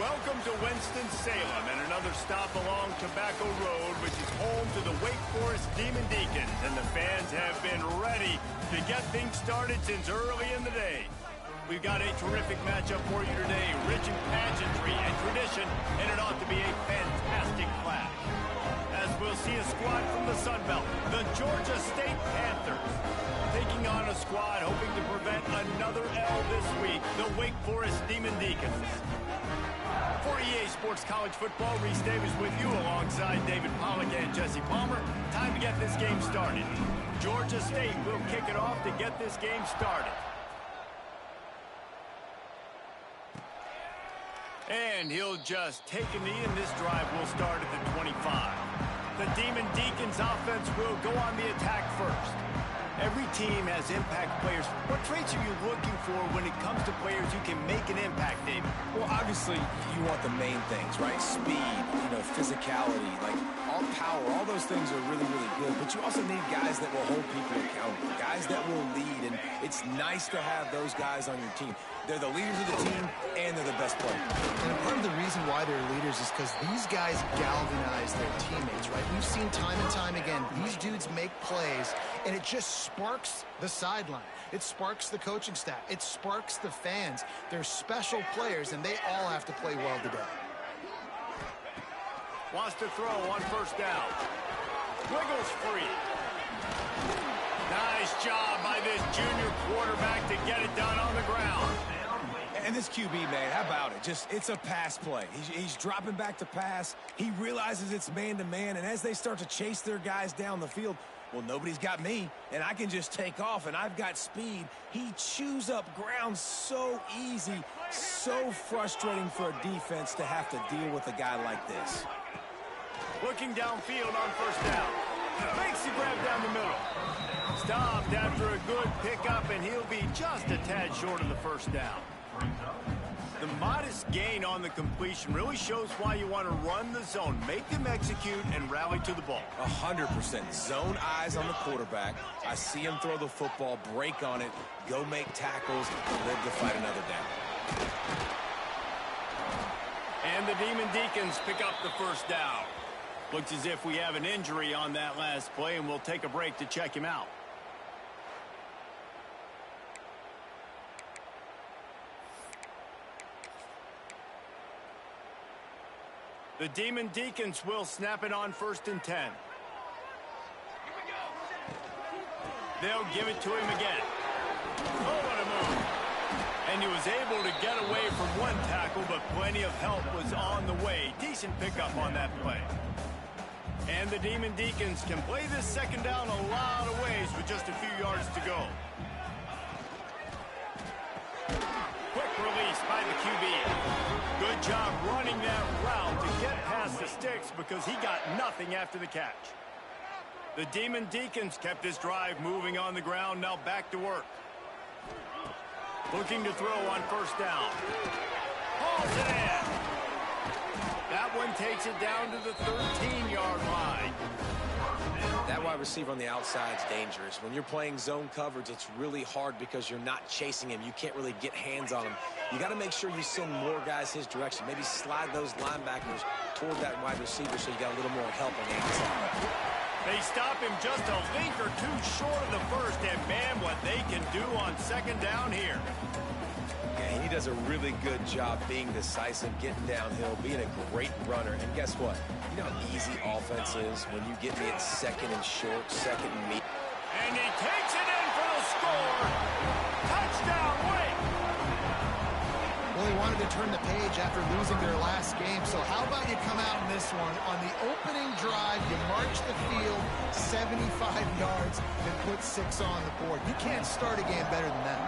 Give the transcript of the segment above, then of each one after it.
Welcome to Winston-Salem and another stop along Tobacco Road, which is home to the Wake Forest Demon Deacons, and the fans have been ready to get things started since early in the day. We've got a terrific matchup for you today, rich in pageantry and tradition, and it ought to be a fantastic clash. As we'll see a squad from the Sun Belt, the Georgia State Panthers, taking on a squad hoping to prevent another L this week, the Wake Forest Demon Deacons. For EA Sports College Football, Reese Davis with you alongside David Pollack and Jesse Palmer. Time to get this game started. Georgia State will kick it off to get this game started. And he'll just take a knee, and this drive will start at the 25. The Demon Deacons offense will go on the attack first. Every team has impact players. What traits are you looking for when it comes to players who can make an impact, David? Well, obviously, you want the main things, right? Speed, physicality, like all power, all those things are really, really good. But you also need guys that will hold people accountable, guys that will lead, and it's nice to have those guys on your team. They're the leaders of the team, and they're the best players. And part of the reason why they're leaders is because these guys galvanize their teammates, right? We've seen time and time again, these dudes make plays, and it just sparks the sideline. It sparks the coaching staff. It sparks the fans. They're special players, and they all have to play well today. Wants to throw on first down. Wiggles free. Nice job by this junior quarterback to get it done on the ground. And this QB, man, how about it? It's a pass play. He's dropping back to pass. He realizes it's man-to-man, and as they start to chase their guys down the field, well, nobody's got me, and I can just take off, and I've got speed. He chews up ground so easy, so frustrating for a defense to have to deal with a guy like this. Looking downfield on first down. Makes the grab down the middle. Stopped after a good pickup, and he'll be just a tad short of the first down. The modest gain on the completion really shows why you want to run the zone, make them execute, and rally to the ball. 100%. Zone eyes on the quarterback. I see him throw the football, break on it, go make tackles, and live to fight another down. And the Demon Deacons pick up the first down. Looks as if we have an injury on that last play, and we'll take a break to check him out. The Demon Deacons will snap it on 1st and 10. They'll give it to him again. Oh, what a move. And he was able to get away from one tackle, but plenty of help was on the way. Decent pickup on that play. And the Demon Deacons can play this second down a lot of ways with just a few yards to go. Quick release by the QB. Good job running that route to get past the sticks because he got nothing after the catch. The Demon Deacons kept this drive moving on the ground, now back to work. Looking to throw on first down. Hauls it in. That one takes it down to the 13-yard line. That wide receiver on the outside is dangerous. When you're playing zone coverage, it's really hard because you're not chasing him. You can't really get hands on him. You got to make sure you send more guys his direction. Maybe slide those linebackers toward that wide receiver so you got a little more help on the outside. They stop him just a link or two short of the first, and man, what they can do on second down here. Yeah, he does a really good job being decisive, getting downhill, being a great runner. And guess what? You know how easy offense is when you get me at second and short, second and meat. And he takes it in for the score. Touchdown, Wake. Well, they wanted to turn the page after losing their last game, so how about you come out in this one? On the opening drive, you march the field 75 yards and put 6 on the board. You can't start a game better than that.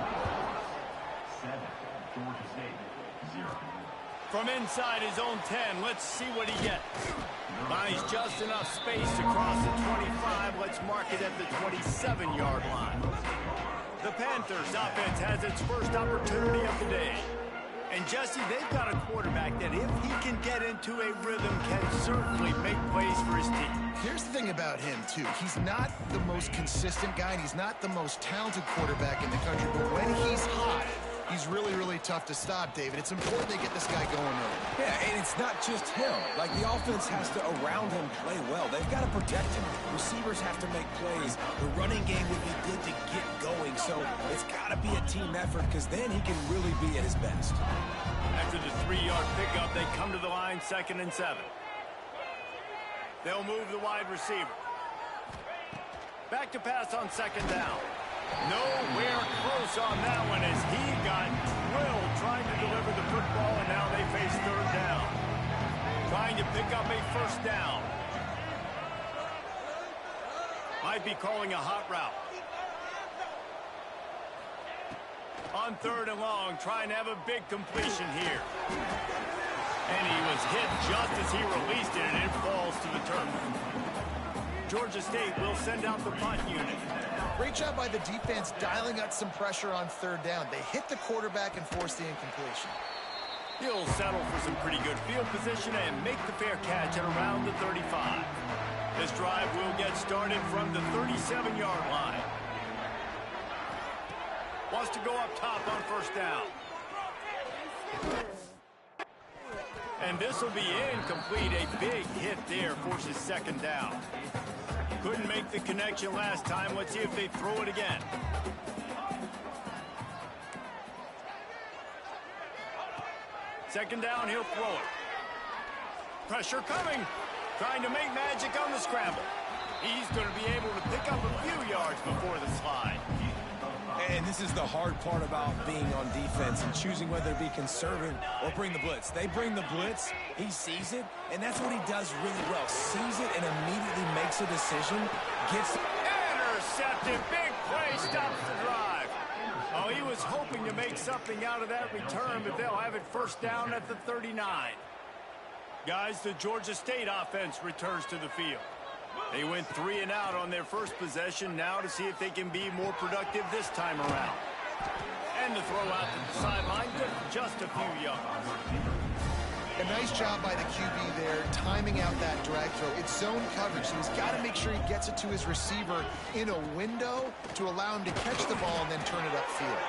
From inside his own 10, let's see what he gets. Buys just enough space to cross the 25. Let's mark it at the 27-yard line. The Panthers offense has its first opportunity of the day. And Jesse, they've got a quarterback that if he can get into a rhythm can certainly make plays for his team. Here's the thing about him, too. He's not the most consistent guy, and he's not the most talented quarterback in the country, but when he's hot, he's really, really tough to stop, David. It's important they get this guy going early. Yeah, and it's not just him. Like, the offense has to, around him, play well. They've got to protect him. Receivers have to make plays. The running game would be good to get going, so it's got to be a team effort because then he can really be at his best. After the 3-yard pickup, they come to the line, 2nd and 7. They'll move the wide receiver. Back to pass on 2nd down. Nowhere close on that one as he got drilled trying to deliver the football, and now they face 3rd down. Trying to pick up a 1st down. Might be calling a hot route. On 3rd and long, trying to have a big completion here. And he was hit just as he released it, and it falls to the turf. Georgia State will send out the punt unit. Great job by the defense dialing up some pressure on 3rd down. They hit the quarterback and forced the incompletion. He'll settle for some pretty good field position and make the fair catch at around the 35. This drive will get started from the 37-yard line. Wants to go up top on 1st down. And this will be incomplete. A big hit there forces 2nd down. Couldn't make the connection last time. Let's see if they throw it again. Second down, he'll throw it. Pressure coming. Trying to make magic on the scramble. He's going to be able to pick up a few yards before the slide. And this is the hard part about being on defense and choosing whether to be conservative or bring the blitz. They bring the blitz, he sees it, and that's what he does really well. Sees it and immediately makes a decision, gets... Intercepted, big play, stops the drive. Oh, he was hoping to make something out of that return, but they'll have it 1st down at the 39. Guys, the Georgia State offense returns to the field. They went 3 and out on their first possession, now to see if they can be more productive this time around. And the throw out to the sideline, just a few yards. A nice job by the QB there, timing out that drag throw. It's zone coverage, so he's got to make sure he gets it to his receiver in a window to allow him to catch the ball and then turn it upfield.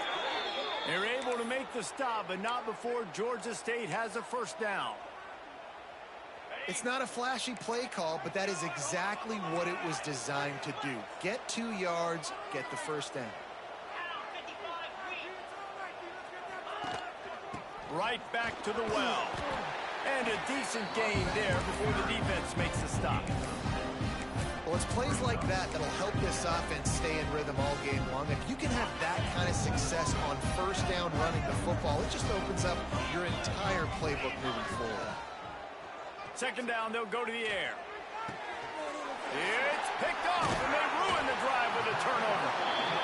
They're able to make the stop, but not before Georgia State has a 1st down. It's not a flashy play call, but that is exactly what it was designed to do. Get 2 yards, get the 1st down. Right back to the well. And a decent gain there before the defense makes a stop. Well, it's plays like that that'll help this offense stay in rhythm all game long. If you can have that kind of success on 1st down running the football, it just opens up your entire playbook moving forward. 2nd down, they'll go to the air. It's picked off, and they ruin the drive with a turnover.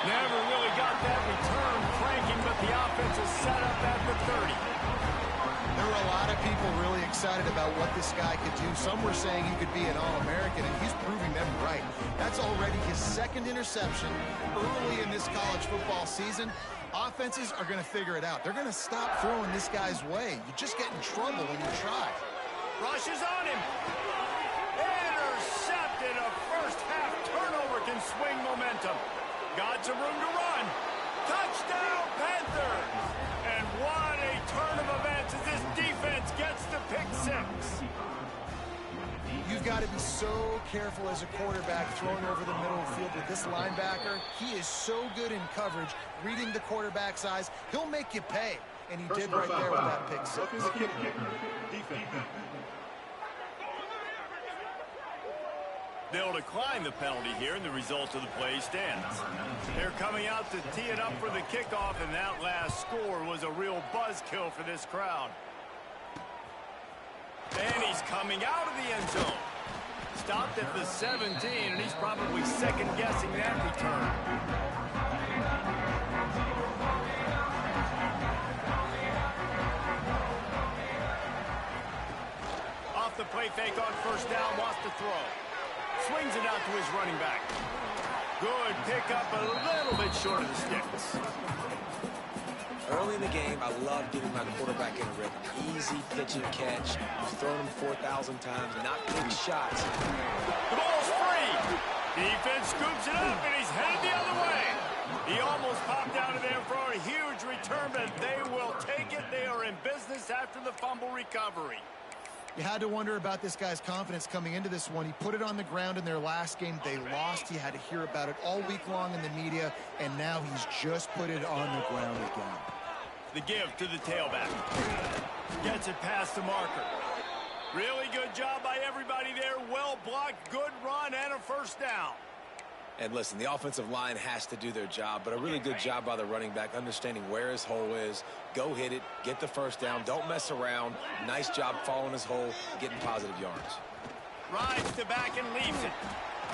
Never really got that return cranking, but the offense is set up at the 30. There were a lot of people really excited about what this guy could do. Some were saying he could be an All-American, and he's proving them right. That's already his 2nd interception early in this college football season. Offenses are going to figure it out. They're going to stop throwing this guy's way. You just get in trouble when you try. Rushes on him. Intercepted. A 1st half turnover can swing momentum. Got some room to run. Touchdown, Panthers. And what a turn of events as this defense gets the pick 6. You've got to be so careful as a quarterback throwing over the middle of the field with this linebacker. He is so good in coverage, reading the quarterback's eyes. He'll make you pay. And he did right there with that pick 6. They'll decline the penalty here, and the result of the play stands. They're coming out to tee it up for the kickoff, and that last score was a real buzzkill for this crowd. And he's coming out of the end zone. Stopped at the 17, and he's probably second-guessing that return. Off the play fake on 1st down, wants to throw. Swings it out to his running back. Good pickup, a little bit short of the sticks. Early in the game, I love getting my quarterback in a rhythm. Easy pitch and catch. You've thrown him 4,000 times, not big shots. The ball's free. Defense scoops it up, and he's headed the other way. He almost popped out of there for a huge return, but they will take in business after the fumble recovery. You had to wonder about this guy's confidence coming into this one. He put it on the ground in their last game. They lost. He had to hear about it all week long in the media, and now he's just put it on the ground again. The give to the tailback. Gets it past the marker. Really good job by everybody there. Well blocked, good run, and a first down. And listen, the offensive line has to do their job, but a really good job by the running back, understanding where his hole is. Go hit it, get the first down, don't mess around. Nice job following his hole, getting positive yards. Rides to back and leaves it.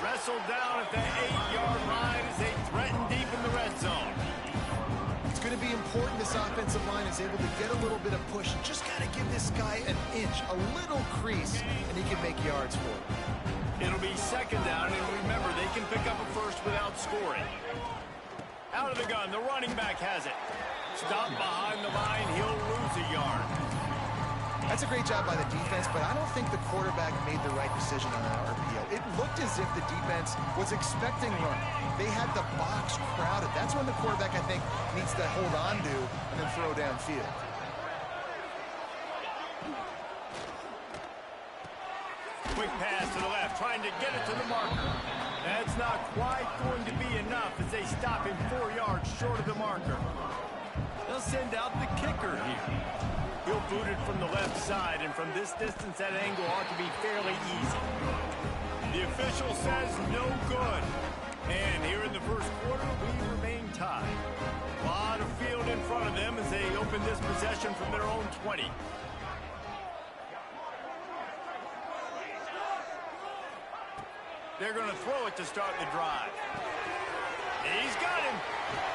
Wrestled down at the 8-yard line as they threaten deep in the red zone. It's going to be important this offensive line is able to get a little bit of push. You just got to give this guy an inch, a little crease, and he can make yards for it. It'll be second down, and remember, they can pick up a first without scoring. Out of the gun, the running back has it. Stopped behind the line, he'll lose a yard. That's a great job by the defense, but I don't think the quarterback made the right decision on that RPO. It looked as if the defense was expecting run. They had the box crowded. That's when the quarterback, I think, needs to hold on to and then throw downfield. Quick pass to the left, trying to get it to the marker. That's not quite going to be enough as they stop him 4 yards short of the marker. They'll send out the kicker here. He'll boot it from the left side, and from this distance, that angle ought to be fairly easy. The official says no good. And here in the first quarter, we remain tied. A lot of field in front of them as they open this possession from their own 20. They're going to throw it to start the drive. He's got him.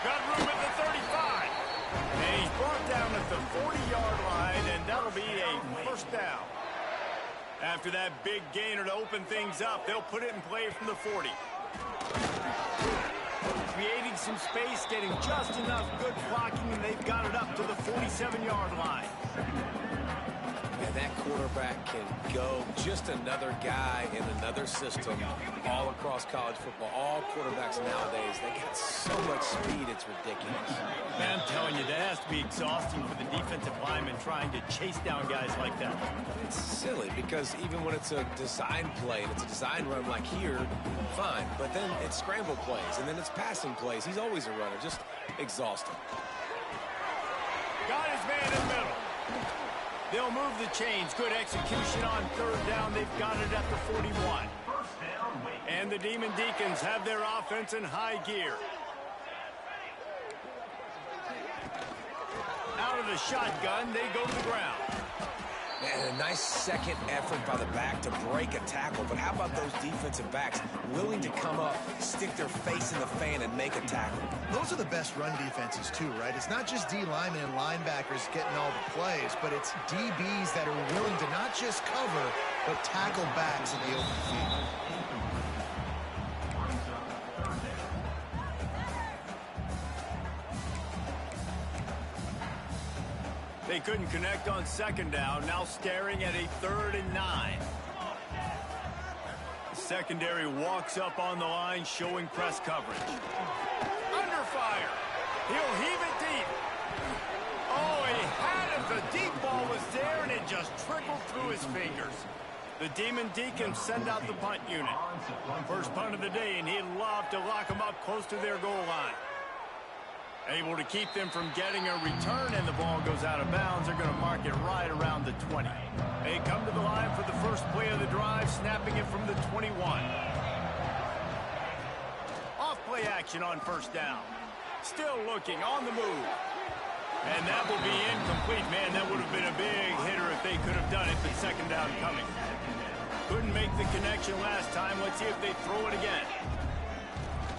Got room at the 35. And he's brought down at the 40-yard line, and that'll be a first down. After that big gainer to open things up, they'll put it in play from the 40. Creating some space, getting just enough good blocking, and they've got it up to the 47-yard line. And that quarterback can go. Just another guy in another system all across college football. All quarterbacks nowadays, they got so much speed, it's ridiculous. Man, I'm telling you, that has to be exhausting for the defensive lineman trying to chase down guys like that. It's silly because even when it's a design play and it's a design run like here, fine. But then it's scramble plays and then it's passing plays. He's always a runner, just exhausting. Got his man in the middle. They'll move the chains. Good execution on third down. They've got it at the 41. And the Demon Deacons have their offense in high gear. Out of the shotgun, they go to the ground. And a nice second effort by the back to break a tackle. But how about those defensive backs willing to come up, stick their face in the fan, and make a tackle? Those are the best run defenses, too, right? It's not just D linemen and linebackers getting all the plays, but it's DBs that are willing to not just cover, but tackle backs in the open field. They couldn't connect on second down, now staring at a 3rd and 9. The secondary walks up on the line, showing press coverage. Under fire. He'll heave it deep. Oh, he had it. The deep ball was there, and it just trickled through his fingers. The Demon Deacons send out the punt unit. First punt of the day, and he'd love to lock them up close to their goal line. Able to keep them from getting a return, and the ball goes out of bounds. They're going to mark it right around the 20. They come to the line for the first play of the drive, snapping it from the 21. Off play action on first down. Still looking, on the move. And that will be incomplete. Man, that would have been a big hitter if they could have done it, but second down coming. Couldn't make the connection last time. Let's see if they throw it again.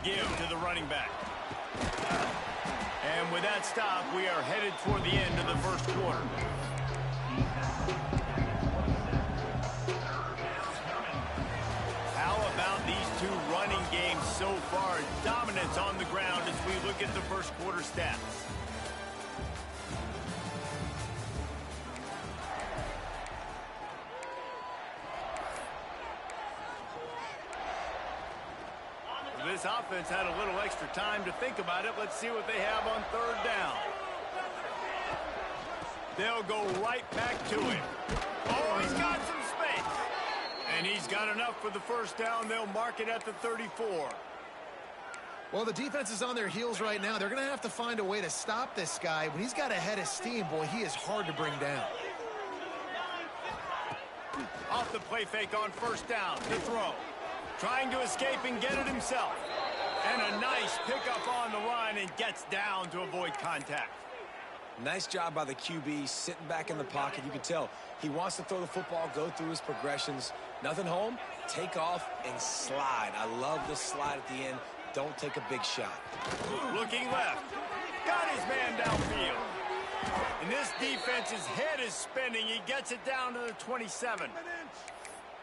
Give to the running back. And with that stop, we are headed toward the end of the first quarter. How about these two running games so far? Dominance on the ground as we look at the first quarter stats. This offense had a little extra time to think about it. Let's see what they have on third down. They'll go right back to him. Oh, he's got some space. And he's got enough for the first down. They'll mark it at the 34. Well, the defense is on their heels right now. They're going to have to find a way to stop this guy. When he's got a head of steam, boy, he is hard to bring down. Off the play fake on first down. The throw. Trying to escape and get it himself. And a nice pickup on the run and gets down to avoid contact. Nice job by the QB, sitting back in the pocket. You can tell he wants to throw the football, go through his progressions. Nothing home, take off and slide. I love the slide at the end. Don't take a big shot. Looking left. Got his man downfield. And this defense's head is spinning. He gets it down to the 27.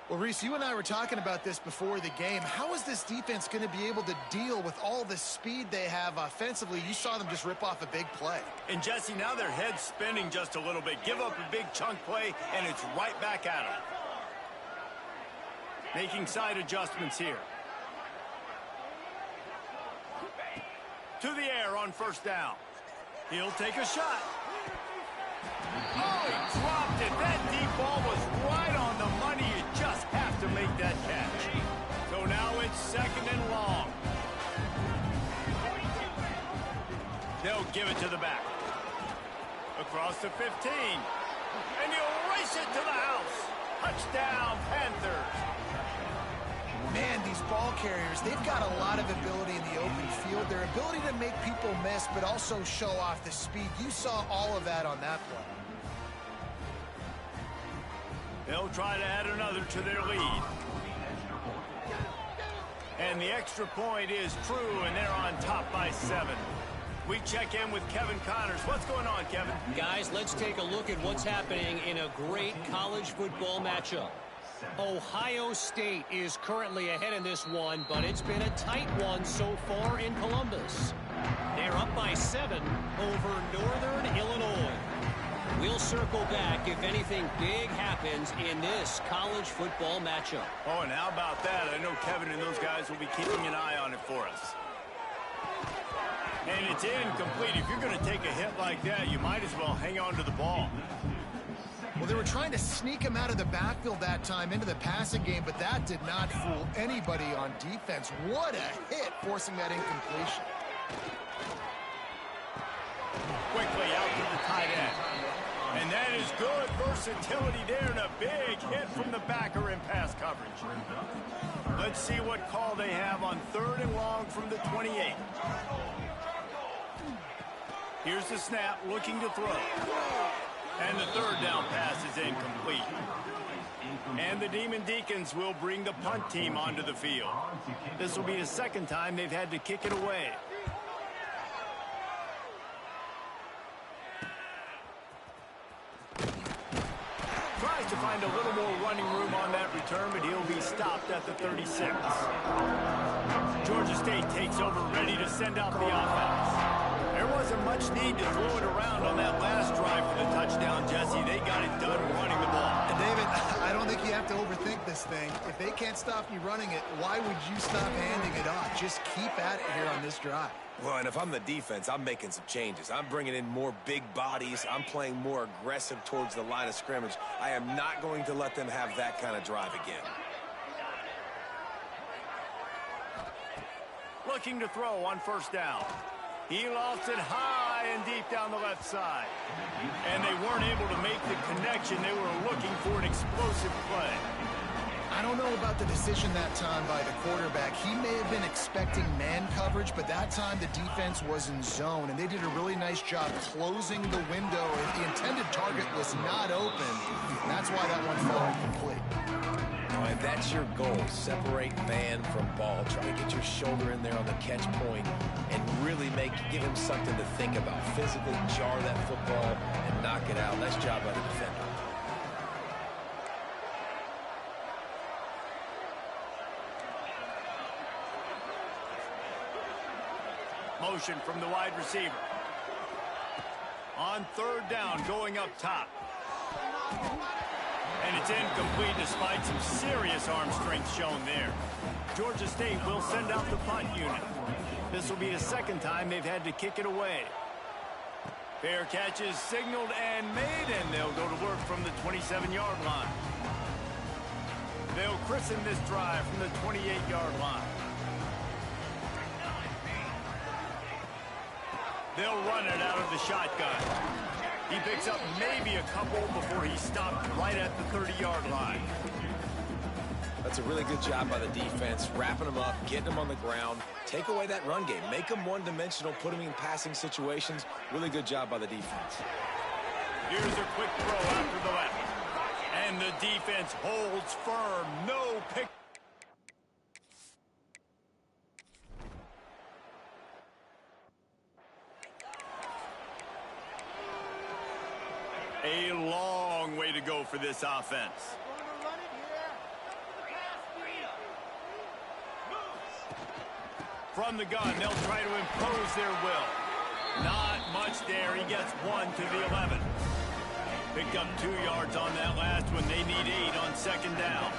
Well, Reese, you and I were talking about this before the game. How is this defense going to be able to deal with all the speed they have offensively? You saw them just rip off a big play. And, Jesse, now their head's spinning just a little bit. Give up a big chunk play, and it's right back at them. Making side adjustments here. To the air on first down. He'll take a shot. Oh, he dropped it. That deep ball was right on the money. You just have to make that catch. So now it's second and long. They'll give it to the back. Across the 15. And he'll race it to the house. Touchdown, Panthers. Man, these ball carriers, they've got a lot of ability in the open field. Their ability to make people miss, but also show off the speed. You saw all of that on that play. They'll try to add another to their lead. And the extra point is true, and they're on top by 7. We check in with Kevin Connors. What's going on, Kevin? Guys, let's take a look at what's happening in a great college football matchup. Ohio State is currently ahead in this one, but it's been a tight one so far in Columbus. They're up by 7 over Northern Illinois. We'll circle back if anything big happens in this college football matchup. Oh, and how about that? I know Kevin and those guys will be keeping an eye on it for us. And it's incomplete. If you're going to take a hit like that, you might as well hang on to the ball. Well, they were trying to sneak him out of the backfield that time into the passing game, but that did not fool anybody on defense. What a hit, forcing that incompletion. Quickly out to the tight end. And that is good versatility there, and a big hit from the backer in pass coverage. Let's see what call they have on 3rd and long from the 28. Here's the snap, looking to throw. And the 3rd down pass is incomplete. And the Demon Deacons will bring the punt team onto the field. This will be the 2nd time they've had to kick it away. Tries to find a little more running room on that return, but he'll be stopped at the 36. Georgia State takes over, ready to send out the offense. There wasn't much need to throw it around on that last drive for the touchdown, Jesse. They got it done running the ball. And David, I don't think you have to overthink this thing. If they can't stop you running it, why would you stop handing it off? Just keep at it here on this drive. Well, and if I'm the defense, I'm making some changes. I'm bringing in more big bodies. I'm playing more aggressive towards the line of scrimmage. I am not going to let them have that kind of drive again. Looking to throw on first down. He lost it high and deep down the left side. And they weren't able to make the connection. They were looking for an explosive play. I don't know about the decision that time by the quarterback. He may have been expecting man coverage, but that time the defense was in zone, and they did a really nice job closing the window. The intended target was not open. That's why that one fell incomplete. And that's your goal. Separate man from ball. Try to get your shoulder in there on the catch point and really give him something to think about. Physically jar that football and knock it out. Nice job by the defender. Motion from the wide receiver. On 3rd down, going up top. And it's incomplete despite some serious arm strength shown there. Georgia State will send out the punt unit. This will be the 2nd time they've had to kick it away. Fair catch is signaled and made, and they'll go to work from the 27-yard line. They'll christen this drive from the 28-yard line. They'll run it out of the shotgun. He picks up maybe a couple before he's stopped right at the 30-yard line. That's a really good job by the defense, wrapping them up, getting them on the ground. Take away that run game. Make them one-dimensional, put them in passing situations. Really good job by the defense. Here's a quick throw after the left. And the defense holds firm. No pick. A long way to go for this offense. From the gun, they'll try to impose their will. Not much there. He gets 1 to the 11. Picked up 2 yards on that last one. They need 8 on second down.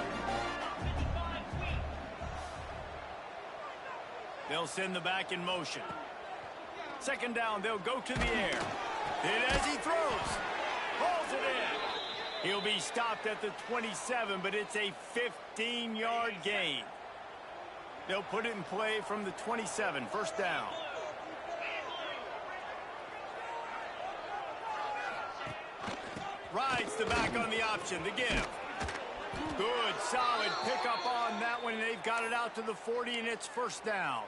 They'll send the back in motion. Second down, they'll go to the air. Hit as he throws. Hauls it in. He'll be stopped at the 27, but it's a 15-yard gain. They'll put it in play from the 27, first down. Rides the back on the option, the give. Good, solid pickup on that one. They've got it out to the 40, and it's first down.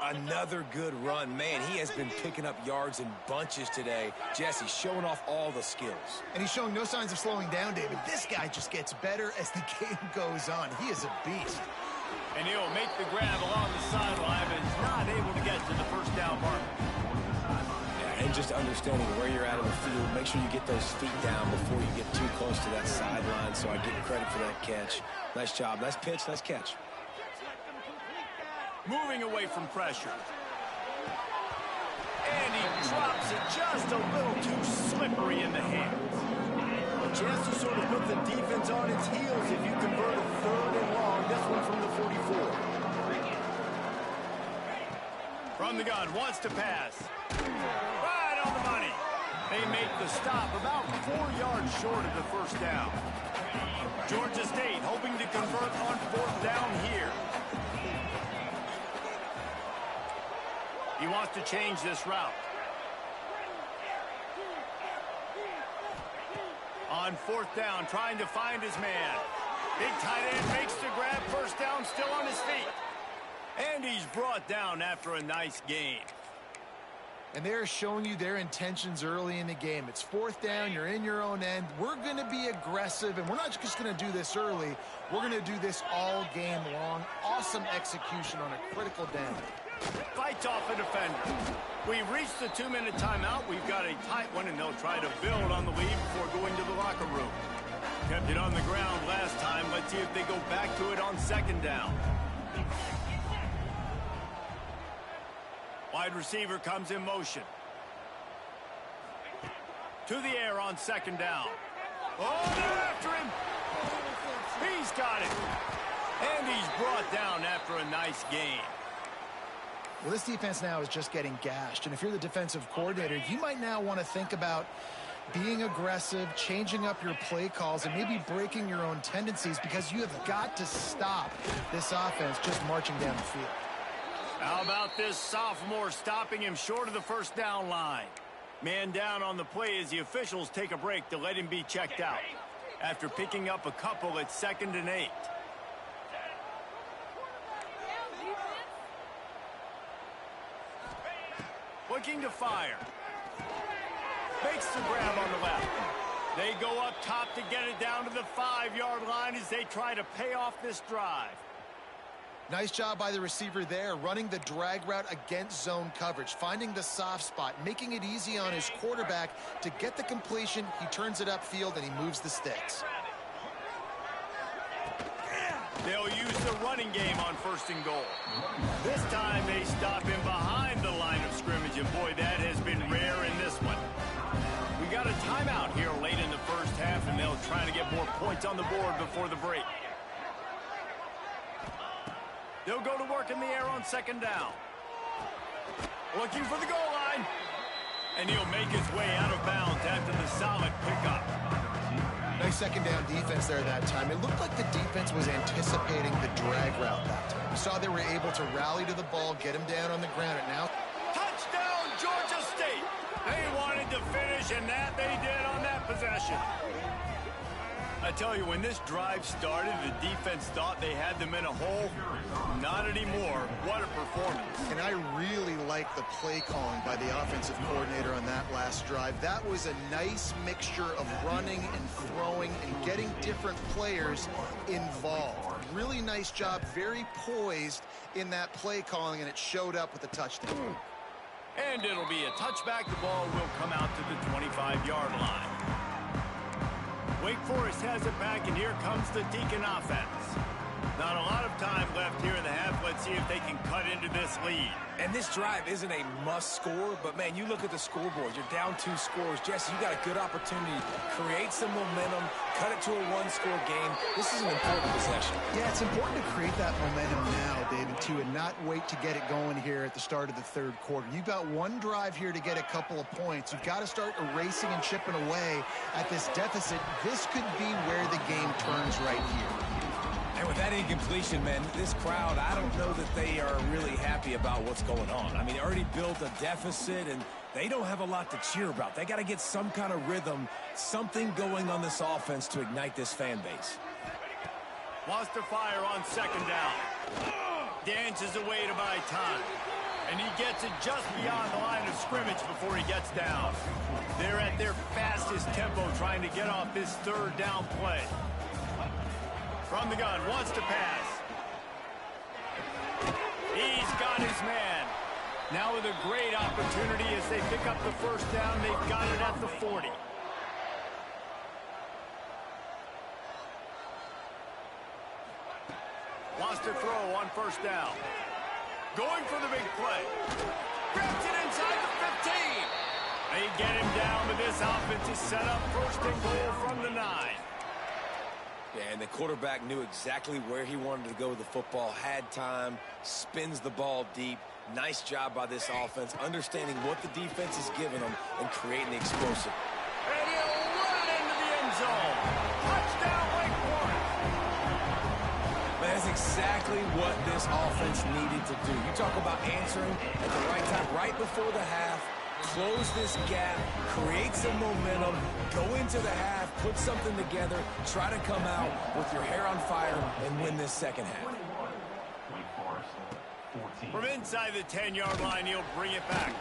Another good run. Man, he has been picking up yards in bunches today. Jesse showing off all the skills. And he's showing no signs of slowing down, David. This guy just gets better as the game goes on. He is a beast. And he'll make the grab along the sideline, but is not able to get to the first down mark. Yeah, and just understanding where you're at in the field. Make sure you get those feet down before you get too close to that sideline, so I give you credit for that catch. Nice job. Nice pitch. Nice catch. Moving away from pressure. And he drops it just a little too slippery in the hands. A chance to sort of put the defense on its heels if you convert a 3rd and long. This one from the 44. From the gun, wants to pass. Right on the money. They make the stop about 4 yards short of the first down. Georgia State hoping to convert on 4th down here. He wants to change this route. On 4th down, trying to find his man. Big tight end makes the grab. First down, still on his feet. And he's brought down after a nice gain. And they're showing you their intentions early in the game. It's 4th down. You're in your own end. We're going to be aggressive, and we're not just going to do this early. We're going to do this all game long. Awesome execution on a critical down. Fights off a defender. We've reached the 2-minute timeout. We've got a tight one, and they'll try to build on the lead before going to the locker room. Kept it on the ground last time. Let's see if they go back to it on second down. Wide receiver comes in motion. To the air on second down. Oh, they're after him. He's got it. And he's brought down after a nice gain. Well, this defense now is just getting gashed. And if you're the defensive coordinator, you might now want to think about being aggressive, changing up your play calls, and maybe breaking your own tendencies, because you have got to stop this offense just marching down the field. How about this sophomore stopping him short of the first down line? Man down on the play as the officials take a break to let him be checked out. After picking up a couple at 2nd and 8. Looking to fire. Makes the grab on the left. They go up top to get it down to the 5-yard line as they try to pay off this drive. Nice job by the receiver there, running the drag route against zone coverage, finding the soft spot, making it easy on his quarterback to get the completion. He turns it upfield, and he moves the sticks. They'll use the running game on 1st and goal. This time they stop him behind the line of scrimmage, and boy, that has been rare in this one. We got a timeout here late in the first half, and they'll try to get more points on the board before the break. They'll go to work in the air on second down. Looking for the goal line. And he'll make his way out of bounds after the solid pickup. Nice second down defense there that time. It looked like the defense was anticipating the drag route that time. You saw they were able to rally to the ball, get him down on the ground, and now... Touchdown, Georgia State! They wanted to finish, and that they did on that possession. I tell you, when this drive started, the defense thought they had them in a hole. Not anymore. What a performance. And I really like the play calling by the offensive coordinator on that last drive. That was a nice mixture of running and throwing and getting different players involved. Really nice job, very poised in that play calling, and it showed up with a touchdown. And it'll be a touchback. The ball will come out to the 25-yard line. Wake Forest has it back, and here comes the Deacon offense. Not a lot of time left here in the half. Let's see if they can cut into this lead. And this drive isn't a must score, but man, you look at the scoreboard. You're down 2 scores. Jesse, you got a good opportunity to create some momentum, cut it to a 1-score game. This is an important possession. Yeah, it's important to create that momentum now, David, too, and not wait to get it going here at the start of the third quarter. You've got one drive here to get a couple of points. You've got to start erasing and chipping away at this deficit. This could be where the game turns right here. And with that incompletion, man, this crowd, I don't know that they are really happy about what's going on. I mean, they already built a deficit, and they don't have a lot to cheer about. They got to get some kind of rhythm, something going on this offense to ignite this fan base. Wants to fire on second down. Dances away to buy time. And he gets it just beyond the line of scrimmage before he gets down. They're at their fastest tempo trying to get off this third down play. From the gun, wants to pass. He's got his man. Now with a great opportunity as they pick up the first down. They've got it at the 40. Wants to throw on first down. Going for the big play. Grabs it inside the 15. They get him down, but this offense is set up first and goal from the 9. Yeah, and the quarterback knew exactly where he wanted to go with the football, had time, spins the ball deep. Nice job by this offense, understanding what the defense is giving them and creating the explosive. And he'll run it into the end zone. Touchdown, Wake Forest. Man, that's exactly what this offense needed to do. You talk about answering at the right time, right before the half. Close this gap, create some momentum, go into the half, put something together, try to come out with your hair on fire and win this second half. From inside the 10-yard line, he'll bring it back.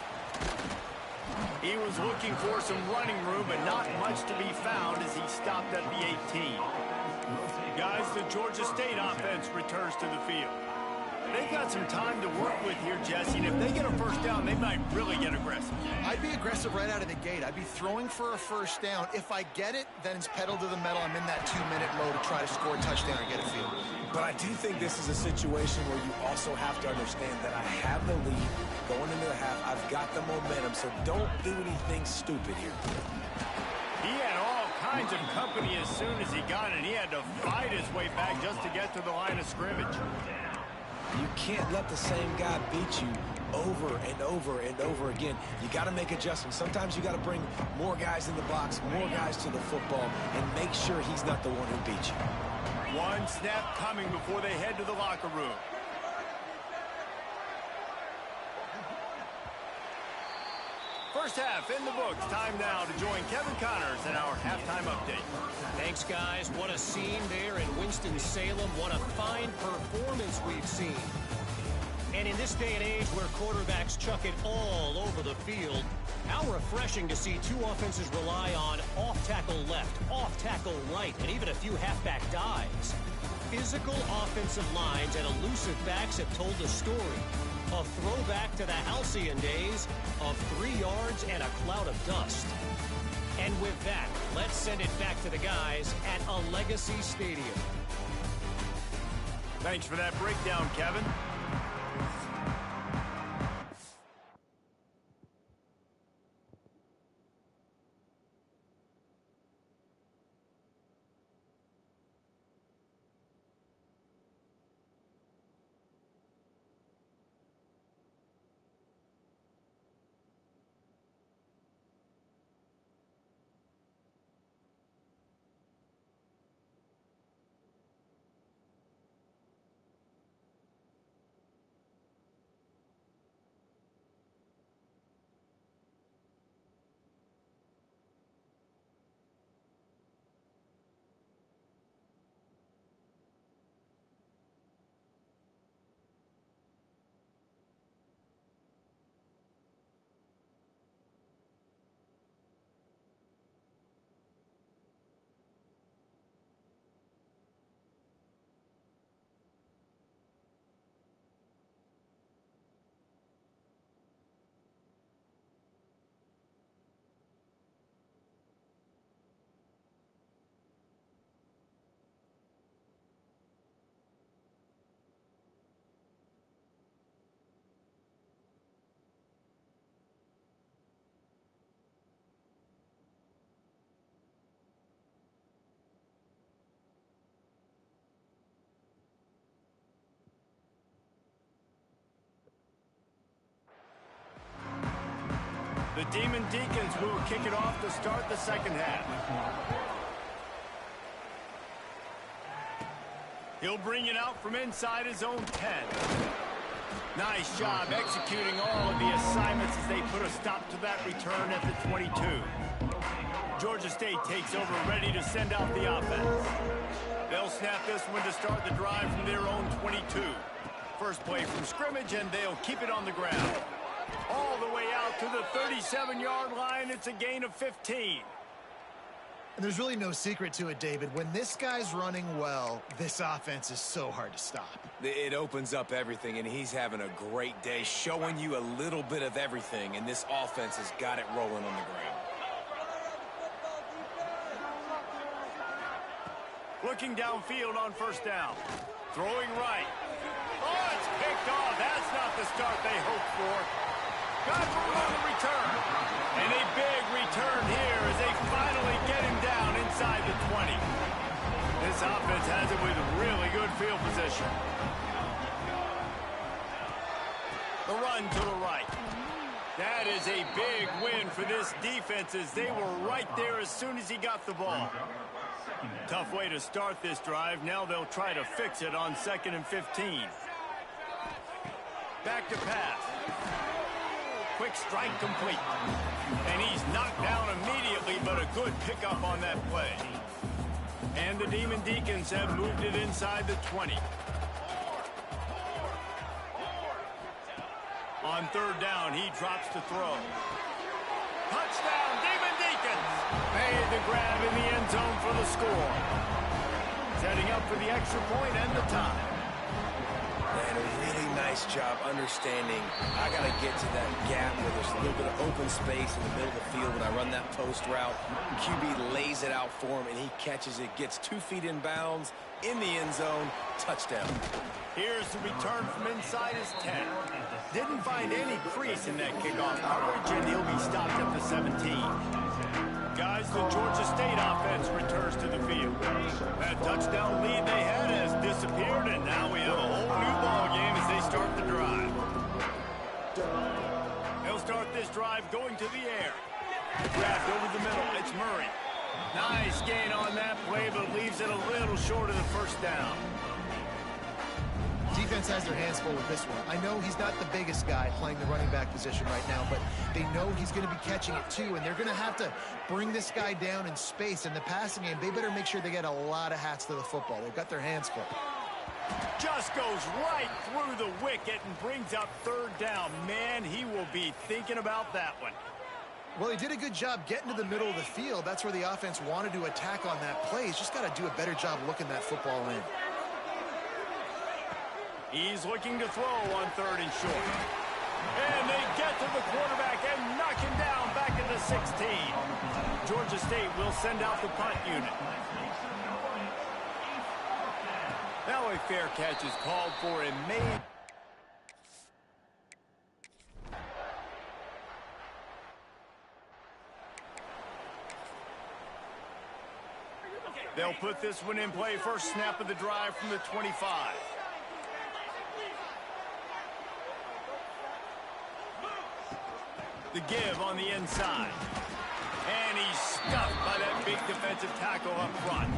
He was looking for some running room, but not much to be found as he stopped at the 18. Guys, the Georgia State offense returns to the field. They've got some time to work with here, Jesse, and if they get a first down, they might really get aggressive. I'd be aggressive right out of the gate. I'd be throwing for a first down. If I get it, then it's pedal to the metal. I'm in that 2-minute mode to try to score a touchdown or get a field. But I do think this is a situation where you also have to understand that I have the lead going into the half. I've got the momentum, so don't do anything stupid here. He had all kinds of company as soon as he got it. He had to fight his way back just to get to the line of scrimmage. You can't let the same guy beat you over and over and over again. You got to make adjustments. Sometimes you got to bring more guys in the box, more guys to the football, and make sure he's not the one who beat you. One snap coming before they head to the locker room. First half in the books. Time now to join Kevin Connors in our halftime update. Thanks, guys. What a scene there in Winston-Salem. What a fine performance we've seen. And in this day and age where quarterbacks chuck it all over the field, how refreshing to see two offenses rely on off-tackle left, off-tackle right, and even a few halfback dives. Physical offensive lines and elusive backs have told the story. A throwback to the halcyon days of 3 yards and a cloud of dust. And with that, let's send it back to the guys at a legacy stadium. Thanks for that breakdown, Kevin. The Demon Deacons will kick it off to start the second half. He'll bring it out from inside his own 10. Nice job executing all of the assignments as they put a stop to that return at the 22. Georgia State takes over, ready to send out the offense. They'll snap this one to start the drive from their own 22. First play from scrimmage, and they'll keep it on the ground. All the way out to the 37-yard line. It's a gain of 15. And there's really no secret to it, David. When this guy's running well, this offense is so hard to stop. It opens up everything, and he's having a great day, showing you a little bit of everything, and this offense has got it rolling on the ground. Looking downfield on first down. Throwing right. Oh, it's picked off. That's not the start they hoped for. Got room on the return. And a big return here as they finally get him down inside the 20. This offense has it with really good field position. The run to the right. That is a big win for this defense as they were right there as soon as he got the ball. Tough way to start this drive. Now they'll try to fix it on 2nd and 15. Back to pass. Quick strike complete. And he's knocked down immediately, but a good pickup on that play. And the Demon Deacons have moved it inside the 20. On 3rd down, he drops to throw. Touchdown, Demon Deacons! Made the grab in the end zone for the score. Setting up for the extra point and the tie. And a really nice job understanding I got to get to that gap where there's a little bit of open space in the middle of the field when I run that post route. QB lays it out for him, and he catches it, gets 2 feet in bounds, in the end zone, touchdown. Here's the return from inside his 10. Didn't find any crease in that kickoff coverage, and he'll be stopped at the 17. Guys, the Georgia State offense returns to the field. That touchdown lead they had has disappeared, and now we have a whole new ball game as they start the drive. They'll start this drive going to the air. Grabbed over the middle. It's Murray. Nice gain on that play, but leaves it a little short of the first down. Defense has their hands full with this one. I know he's not the biggest guy playing the running back position right now, but they know he's going to be catching it too, and they're going to have to bring this guy down in space. In the passing game, they better make sure they get a lot of hats to the football. They've got their hands full. Just goes right through the wicket and brings up 3rd down. Man, he will be thinking about that one. Well, he did a good job getting to the middle of the field. That's where the offense wanted to attack on that play. He's just got to do a better job looking that football in. He's looking to throw on 3rd and short. And they get to the quarterback and knock him down back at the 16. Georgia State will send out the punt unit. Now a fair catch is called for and made. They'll put this one in play. First snap of the drive from the 25. The give on the inside. And he's stuffed by that big defensive tackle up front.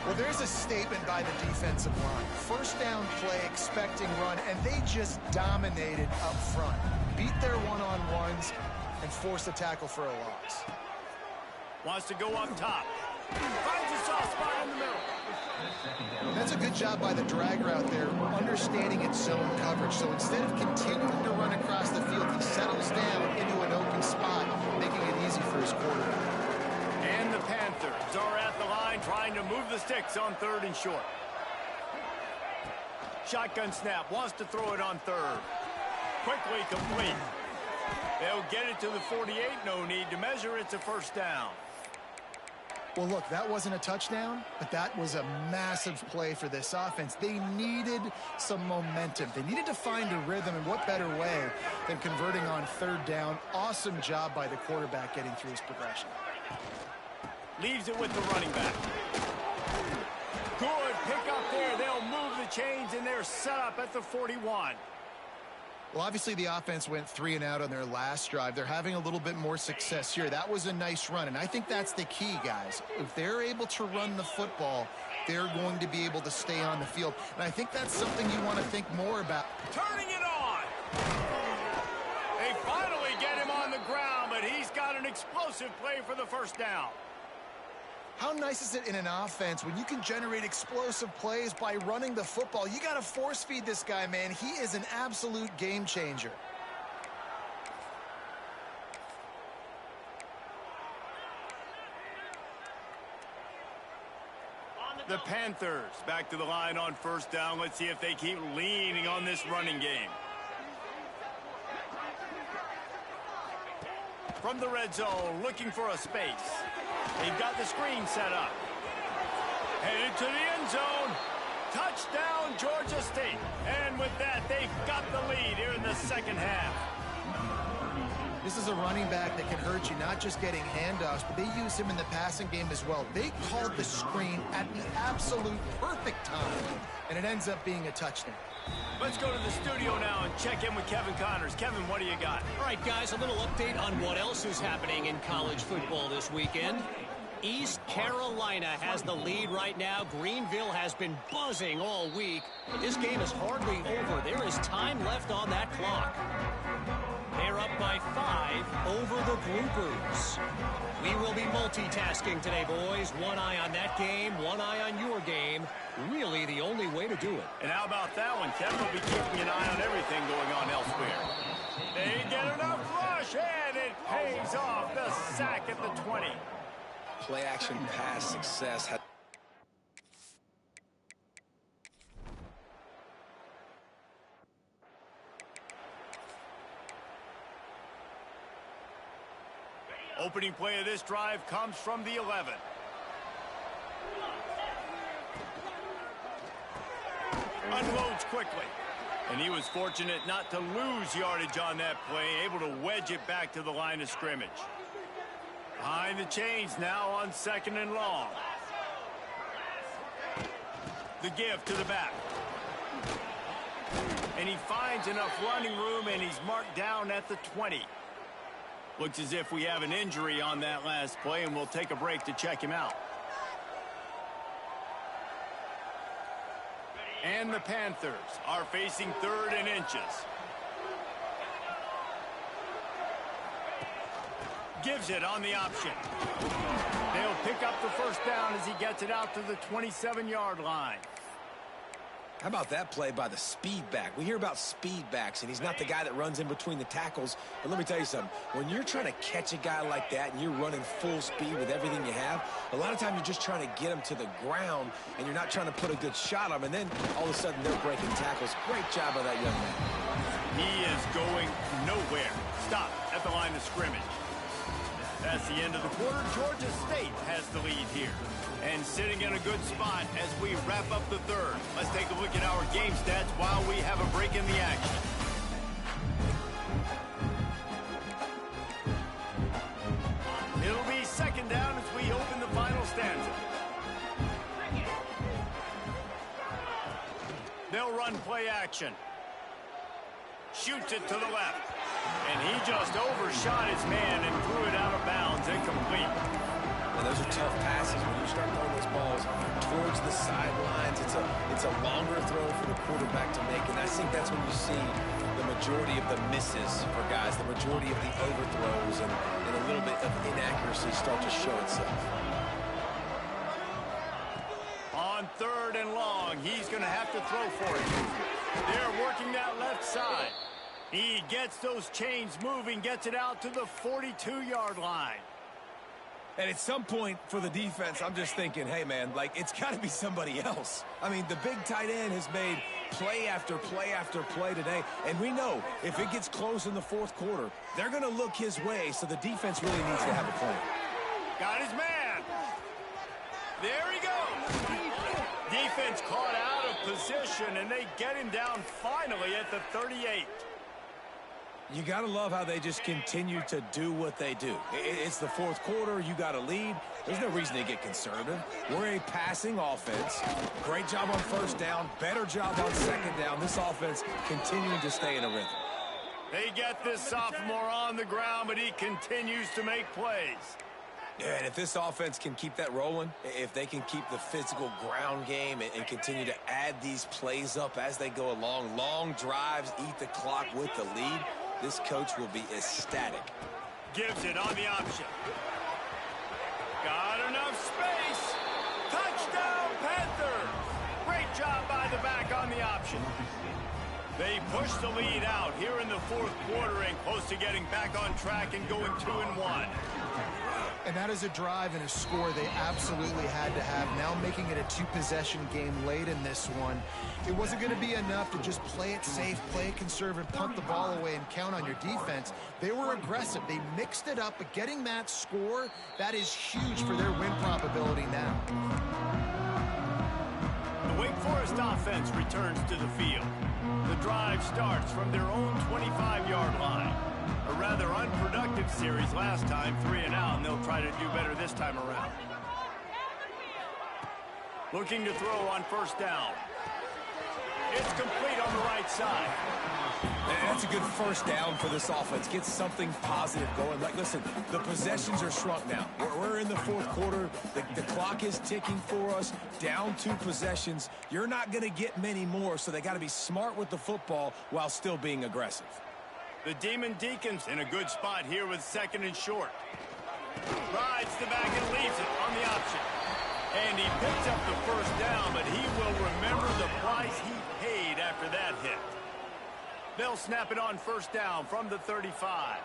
Well, there's a statement by the defensive line. First down play, expecting run, and they just dominated up front. Beat their one-on-ones and forced a tackle for a loss. Wants to go up top. Finds a soft spot in the middle. That's a good job by the drag route there, understanding its zone coverage. So instead of continuing to run across the field, he settles down into an open spot, making it easy for his quarterback. And the Panthers are at the line trying to move the sticks on 3rd and short. Shotgun snap, wants to throw it on 3rd. Quickly complete. They'll get it to the 48, no need to measure, it's a first down. Well, look, that wasn't a touchdown, but that was a massive play for this offense. They needed some momentum. They needed to find a rhythm, and what better way than converting on 3rd down. Awesome job by the quarterback getting through his progression. Leaves it with the running back. Good pick up there. They'll move the chains, and they're set up at the 41. Well, obviously the offense went 3 and out on their last drive. They're having a little bit more success here. That was a nice run, and I think that's the key, guys. If they're able to run the football, they're going to be able to stay on the field. And I think that's something you want to think more about. Turning it on. They finally get him on the ground, but he's got an explosive play for the first down. How nice is it in an offense when you can generate explosive plays by running the football? You got to force feed this guy, man. He is an absolute game changer. The Panthers back to the line on first down. Let's see if they keep leaning on this running game. From the red zone, looking for a space. They've got the screen set up. Headed to the end zone. Touchdown, Georgia State. And with that, they've got the lead here in the second half. This is a running back that can hurt you, not just getting handoffs, but they use him in the passing game as well. They called the screen at the absolute perfect time, and it ends up being a touchdown. Let's go to the studio now and check in with Kevin Connors. Kevin, what do you got? All right, guys, a little update on what else is happening in college football this weekend. East Carolina has the lead right now. Greenville has been buzzing all week, but this game is hardly over. There is time left on that clock. They're up by 5 over the Groupers. We will be multitasking today, boys. One eye on that game, one eye on your game. Really the only way to do it. And how about that one? Kevin will be keeping an eye on everything going on elsewhere. They get enough rush, and it pays off. The sack at the 20. Play action pass success. Opening play of this drive comes from the 11. Unloads quickly. And he was fortunate not to lose yardage on that play, able to wedge it back to the line of scrimmage. Behind the chains now on 2nd and long. The give to the back. And he finds enough running room, and he's marked down at the 20. Looks as if we have an injury on that last play, and we'll take a break to check him out. And the Panthers are facing 3rd and inches. Gives it on the option. They'll pick up the first down as he gets it out to the 27-yard line. How about that play by the speed back? We hear about speed backs, and he's not the guy that runs in between the tackles. But let me tell you something. When you're trying to catch a guy like that and you're running full speed with everything you have, a lot of times you're just trying to get him to the ground, and you're not trying to put a good shot on him, and then all of a sudden they're breaking tackles. Great job by that young man. He is going nowhere. Stop at the line of scrimmage. That's the end of the quarter. Georgia State has the lead here. And sitting in a good spot as we wrap up the 3rd. Let's take a look at our game stats while we have a break in the action. It'll be 2nd down as we open the final stanza. They'll run play action. Shoots it to the left. And he just overshot his man and threw it out of bounds, incomplete. And those are tough passes when you start throwing those balls towards the sidelines. It's a longer throw for the quarterback to make, and I think that's when you see the majority of the misses for guys, the majority of the overthrows, and a little bit of inaccuracy start to show itself. On 3rd and long, he's going to have to throw for it. They're working that left side. He gets those chains moving, gets it out to the 42-yard line. And at some point for the defense, I'm just thinking, hey, man, like, it's got to be somebody else. I mean, the big tight end has made play after play after play today. And we know if it gets close in the 4th quarter, they're going to look his way, so the defense really needs to have a plan. Got his man. There he goes. Defense caught out of position, and they get him down finally at the 38. You got to love how they just continue to do what they do. It's the 4th quarter. You got a lead. There's no reason to get conservative. We're a passing offense. Great job on 1st down. Better job on 2nd down. This offense continuing to stay in a rhythm. They get this sophomore on the ground, but he continues to make plays. Yeah, and if this offense can keep that rolling, if they can keep the physical ground game and continue to add these plays up as they go along, long drives, eat the clock with the lead, this coach will be ecstatic. Gives it on the option. Got enough space. Touchdown, Panthers. Great job by the back on the option. They push the lead out here in the fourth quarter and close to getting back on track and going 2-1. And that is a drive and a score they absolutely had to have. Now making it a two-possession game late in this one. It wasn't going to be enough to just play it safe, play it conservative, punt the ball away, and count on your defense. They were aggressive. They mixed it up, but getting that score, that is huge for their win probability now. The Wake Forest offense returns to the field. The drive starts from their own 25-yard line. A rather unproductive series last time, 3 and out, and they'll try to do better this time around. Looking to throw on first down. It's complete on the right side. That's a good first down for this offense. Get something positive going. Like, listen, the possessions are shrunk now. We're in the fourth quarter. The clock is ticking for us. Down 2 possessions. You're not going to get many more, so they got to be smart with the football while still being aggressive. The Demon Deacons in a good spot here with 2nd and short. Rides the back and leaves it on the option. And he picks up the first down, but he will remember the price he paid after that hit. They'll snap it on first down from the 35.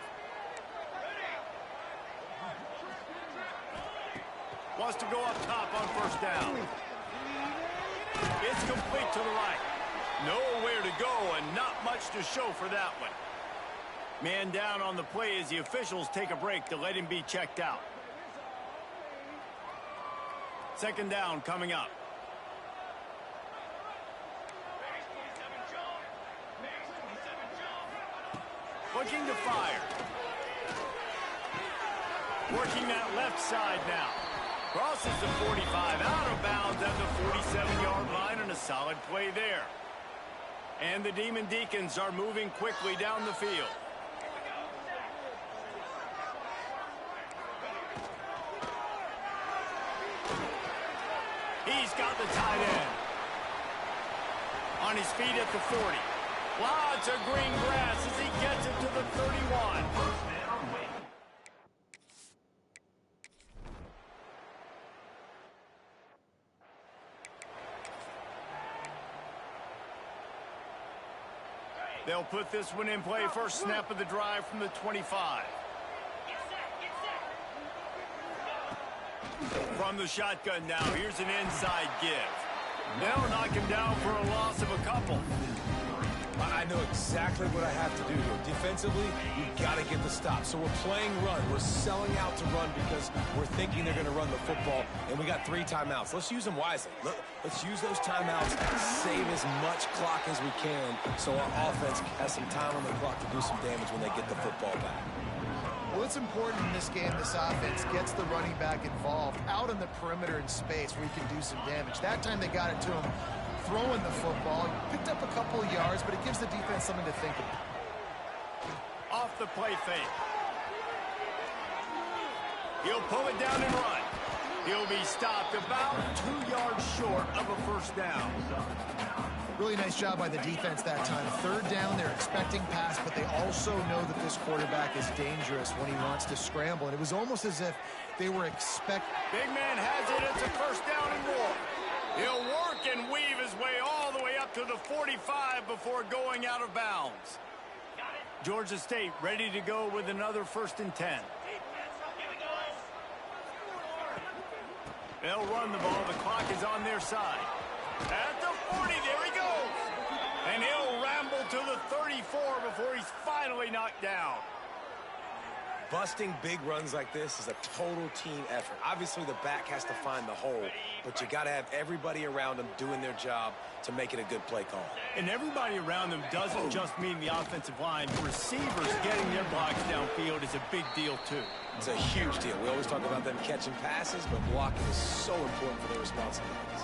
Wants to go up top on first down. It's complete to the right. Nowhere to go and not much to show for that one. Man down on the play as the officials take a break to let him be checked out. 2nd down coming up. Looking to fire. Working that left side now. Crosses the 45, out of bounds at the 47-yard line, and a solid play there. And the Demon Deacons are moving quickly down the field. He's got the tight end. On his feet at the 40. Lots of green grass as he gets it to the 31. They'll put this one in play. First snap of the drive from the 25. From the shotgun now, here's an inside give. They'll knock him down for a loss of a couple. I know exactly what I have to do here. Defensively, we've got to get the stop. So we're playing run. We're selling out to run because we're thinking they're going to run the football, and we got 3 timeouts. Let's use them wisely. Let's use those timeouts, save as much clock as we can so our offense has some time on the clock to do some damage when they get the football back. Well, it's important in this game, this offense gets the running back involved out on the perimeter in space where he can do some damage. That time they got it to him throwing the football. Picked up a couple of yards, but it gives the defense something to think about. Off the play fake. He'll pull it down and run. He'll be stopped about 2 yards short of a first down. Really nice job by the defense that time. 3rd down, they're expecting pass, but they also know that this quarterback is dangerous when he wants to scramble. And it was almost as if they were expecting. Big man has it. It's a first down and more. He'll work and weave his way all the way up to the 45 before going out of bounds. Georgia State ready to go with another 1st and 10. They'll run the ball. The clock is on their side. At the 40, there he goes. And he'll ramble to the 34 before he's finally knocked down. Busting big runs like this is a total team effort. Obviously, the back has to find the hole, but you got to have everybody around them doing their job to make it a good play call. And everybody around them doesn't just mean the offensive line. Receivers getting their blocks downfield is a big deal, too. It's a huge deal. We always talk about them catching passes, but blocking is so important for their responsibilities.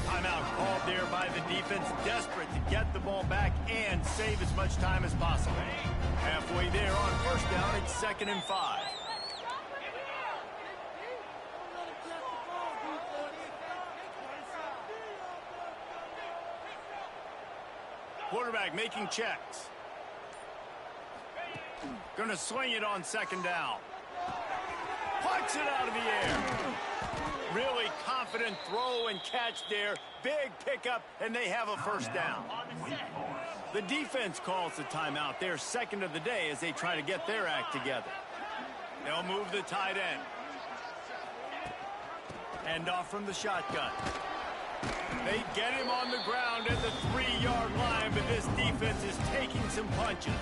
High timeout called there by the defense, desperate to get the ball back and save as much time as possible. Halfway there on first down, it's 2nd and 5. Quarterback making checks. Gonna swing it on 2nd down. Puts it out of the air. Really confident throw and catch there. Big pickup, and they have a first down. The defense calls the timeout. Their 2nd of the day as they try to get their act together. They'll move the tight end. Hand off from the shotgun. They get him on the ground at the 3-yard line, but this defense is taking some punches.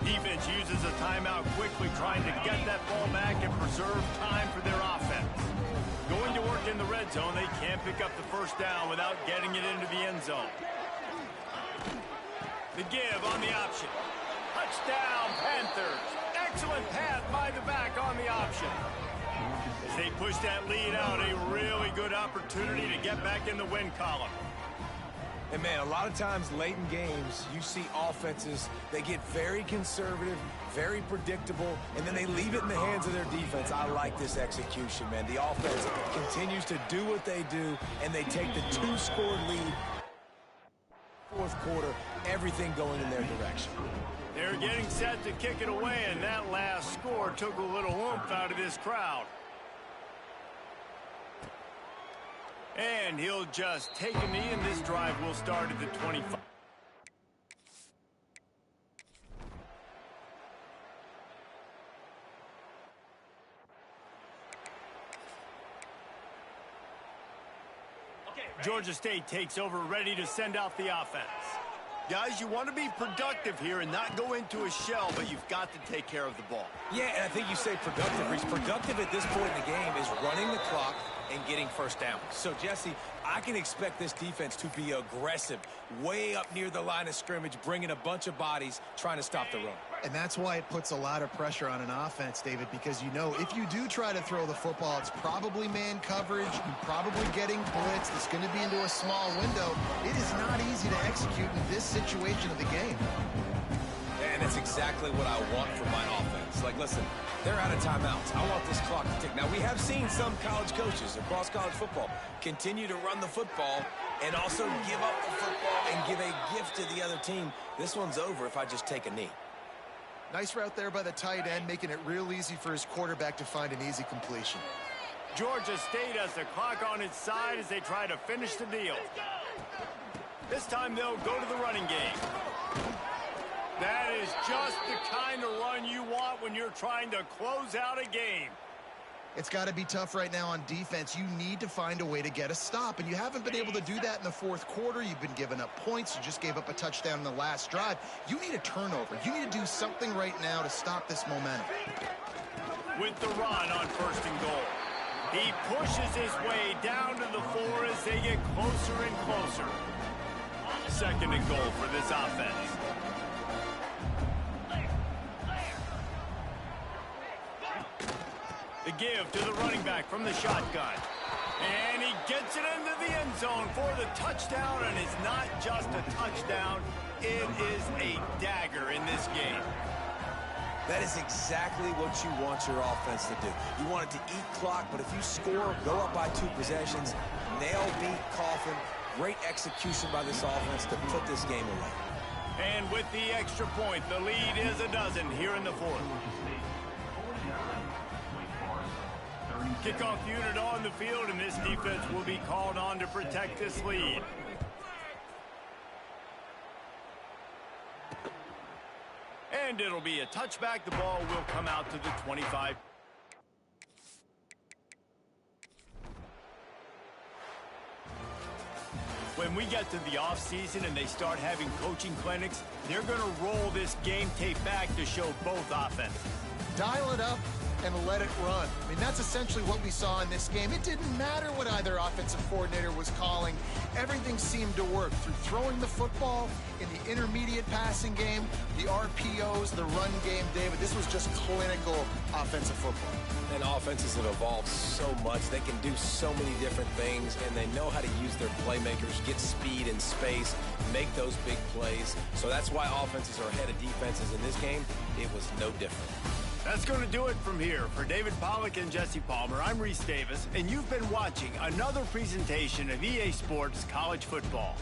Defense uses a timeout quickly, trying to get that ball back and preserve time for their offense. Going to work in the red zone, they can't pick up the first down without getting it into the end zone. The give on the option. Touchdown, Panthers. Excellent pass by the back on the option. As they push that lead out, a really good opportunity to get back in the win column. And, man, a lot of times late in games, you see offenses, they get very conservative, very predictable, and then they leave it in the hands of their defense. I like this execution, man. The offense continues to do what they do, and they take the 2-score lead. Fourth quarter, everything going in their direction. They're getting set to kick it away, and that last score took a little oomph out of this crowd. And he'll just take a knee, and this drive will start at the 25. Georgia State takes over, ready to send out the offense. Guys, you want to be productive here and not go into a shell, but you've got to take care of the ball. Yeah, and I think you say productive, Reese. Productive at this point in the game is running the clock and getting first down. So, Jesse, I can expect this defense to be aggressive, way up near the line of scrimmage, bringing a bunch of bodies, trying to stop the run. And that's why it puts a lot of pressure on an offense, David, because you know if you do try to throw the football, it's probably man coverage, you're probably getting blitzed, it's going to be into a small window. It is not easy to execute in this situation of the game. And that's exactly what I want from my offense. Like, listen, they're out of timeouts. I want this clock to tick. Now, we have seen some college coaches across college football continue to run the football and also give up the football and give a gift to the other team. This one's over if I just take a knee. Nice route there by the tight end, making it real easy for his quarterback to find an easy completion. Georgia State has the clock on its side as they try to finish the deal. This time they'll go to the running game. That is just the kind of run you want when you're trying to close out a game. It's got to be tough right now on defense. You need to find a way to get a stop, and you haven't been able to do that in the fourth quarter. You've been giving up points. You just gave up a touchdown in the last drive. You need a turnover. You need to do something right now to stop this momentum. With the run on 1st and goal. He pushes his way down to the 4 as they get closer and closer. 2nd and goal for this offense. The give to the running back from the shotgun. And he gets it into the end zone for the touchdown, and it's not just a touchdown, it is a dagger in this game. That is exactly what you want your offense to do. You want it to eat clock, but if you score, go up by 2 possessions, nail, beat, coffin, great execution by this offense to put this game away. And with the extra point, the lead is a dozen here in the 4th. Kickoff unit on the field, and this defense will be called on to protect this lead. And it'll be a touchback. The ball will come out to the 25. When we get to the offseason and they start having coaching clinics, they're going to roll this game tape back to show both offenses. Dial it up, and let it run. I mean, that's essentially what we saw in this game. It didn't matter what either offensive coordinator was calling. Everything seemed to work through throwing the football, in the intermediate passing game, the RPOs, the run game, David. This was just clinical offensive football. And offenses have evolved so much. They can do so many different things, and they know how to use their playmakers, get speed and space, make those big plays. So that's why offenses are ahead of defenses in this game. It was no different. That's going to do it from here. For David Pollack and Jesse Palmer, I'm Reese Davis, and you've been watching another presentation of EA Sports College Football.